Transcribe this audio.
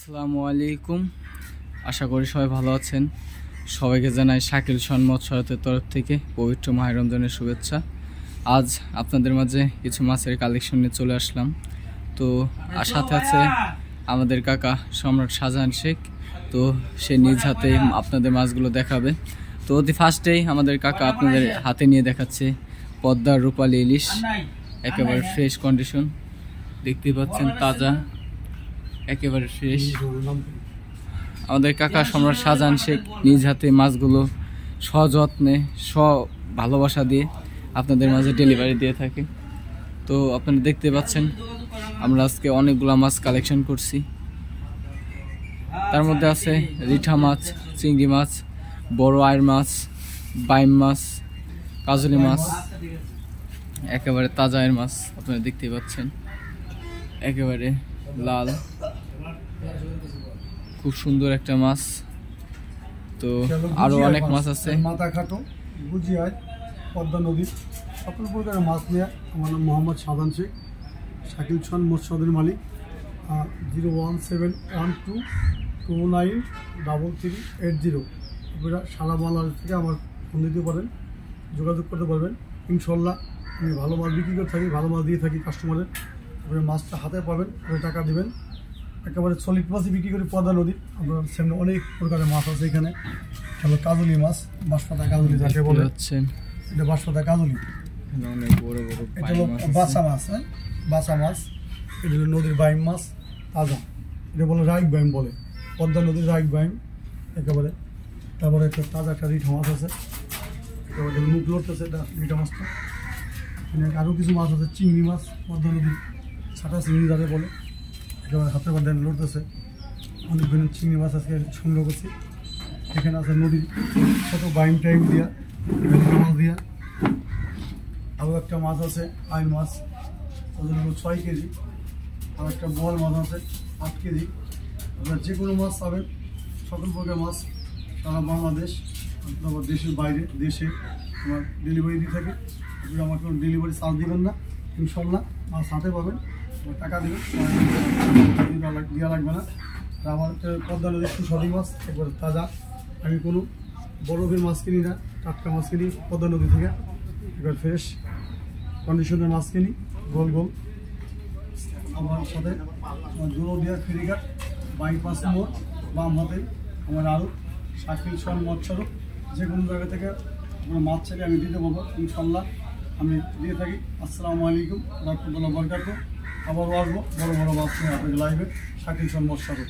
আসসালামু আলাইকুম। আশা করি সবাই ভালো আছেন। সবাইকে জানাই শাকিল শন মৎস্যাড়তের তরফ থেকে পবিত্র মাহে রমজানের শুভেচ্ছা। আজ আপনাদের মাঝে কিছু মাছের কালেকশন নিয়ে চলে আসলাম। তো সাথে আছে আমাদের কাকা সম্রাট শাহজাহান শেখ। তো সে নিজ হাতে আপনাদের মাছগুলো দেখাবে। তো অতি ফার্স্টেই আমাদের কাকা আপনাদের হাতে নিয়ে দেখাচ্ছে পদ্মার রূপালী ইলিশ, একেবারে ফ্রেশ কন্ডিশন, দেখতে পাচ্ছেন তাজা, একেবারে ফ্রেশ। আমাদের কাকা সম্রাট শাহজাহান শেখ নিজ হাতে মাছগুলো সযত্নে ভালোবাসা দিয়ে আপনাদের মাঝে ডেলিভারি দিয়ে থাকে। তো আপনারা দেখতে পাচ্ছেন আমরা আজকে অনেকগুলো মাছ কালেকশন করছি। তার মধ্যে আছে রিঠা মাছ, চিংড়ি মাছ, বড় আয়ের মাছ, বাইম মাছ, কাজলি মাছ, একেবারে তাজা আয়ের মাছ আপনারা দেখতে পাচ্ছেন, একেবারে লাল, খুব সুন্দর একটা মাছ। তো আরো অনেক মাছ আছে। মাথা খাটো গুজিয়ায় পদ্মা নদীর সকল প্রকারের মাছ নিয়ে আমার নাম মোহাম্মদ শাহজাহান শেখ, শাকিল শন মৎস্যাদের মালিক। 01712293380। আপনারা সারা বাংলাদেশ থেকে আমার ফোন দিতে পারেন, যোগাযোগ করতে পারবেন। ইনশাল্লাহ আমি ভালো মাছ বিক্রি করে থাকি, ভালো মাছ দিয়ে থাকি কাস্টমারের। আপনারা মাছটা হাতে পাবেন, টাকা দেবেন। একেবারে সলিড মাছই বিক্রি করি পদ্মা নদীর। আপনার সামনে অনেক প্রকারের মাছ আছে। এখানে হলো কাজলি মাছ, বাঁশপাতা কাজলি যাকে বলে, এটা বাঁশপাতা কাজলি। এটা হলো বাসা মাছ, হ্যাঁ বাসা মাছ। এটা হলো নদীর বাইম মাছ, তাজা। এটা বলে রাইক বাইম বলে, পদ্মা নদীর রাইক বাইম একেবারে। তারপরে একটা তাজা একটা রিঠা মাছ আছে, একেবারে মুখ লড়তেছে এটা রিঠা মাছটা। আরও কিছু মাছ আছে, চিংড়ি মাছ, পদ্মা নদীর ছাটা চিংড়ি যাকে বলে, একেবারে হাতে বাঁধে লড়তেছে। অনেক ধরনের চিংড়ি মাছ আজকে সংগ্রহ করছি। এখানে আছে নদীর ছোটো বাইম টাইম দিয়া, মাছ দিয়া। আরও একটা মাছ আছে আইন মাছ, ওদের 6 কেজি। আর একটা বল মাছ আছে 8 কেজি। আপনার যে কোনো মাছ পাবেন, সকল প্রকার মাছ সারা বাংলাদেশ, আপনার দেশের বাইরে দেশে আমার ডেলিভারি দিয়ে থাকে। আপনি আমার কোনো ডেলিভারি চার্জ দেবেন না, ইনশাল্লাহ মাছ হাতে পাবেন, টাকা দেবেন, দেওয়া লাগবে না। আমার পদ্মা নদীর সুস্বাদু মাছ, একবারে তাজা। আমি কোনো বরফের মাছ কিনি না, টাটকা মাছ কিনি পদ্মা নদী থেকে, একবার ফ্রেশ কন্ডিশনের মাছ কিনি। গোল গোল আমার সাথে জোরদিয়া ফেরিঘাট, বাইপাস মোড়, বাম হাতে আমার আরও শাকিল শন মৎস্যাড়ত। যে কোনো জায়গা থেকে আপনার মাছ চাইলে আমি দিতে পারবো, ইনশাল্লাহ আমি দিয়ে থাকি। আসসালামু আলাইকুম রাহমাতুল্লাহি ওয়া বারাকাতুহু। আবারও আসবো বড় বড় মাছ নিয়ে আপনাদের লাইভে, শাকিল শন মৎস্যাড়ত।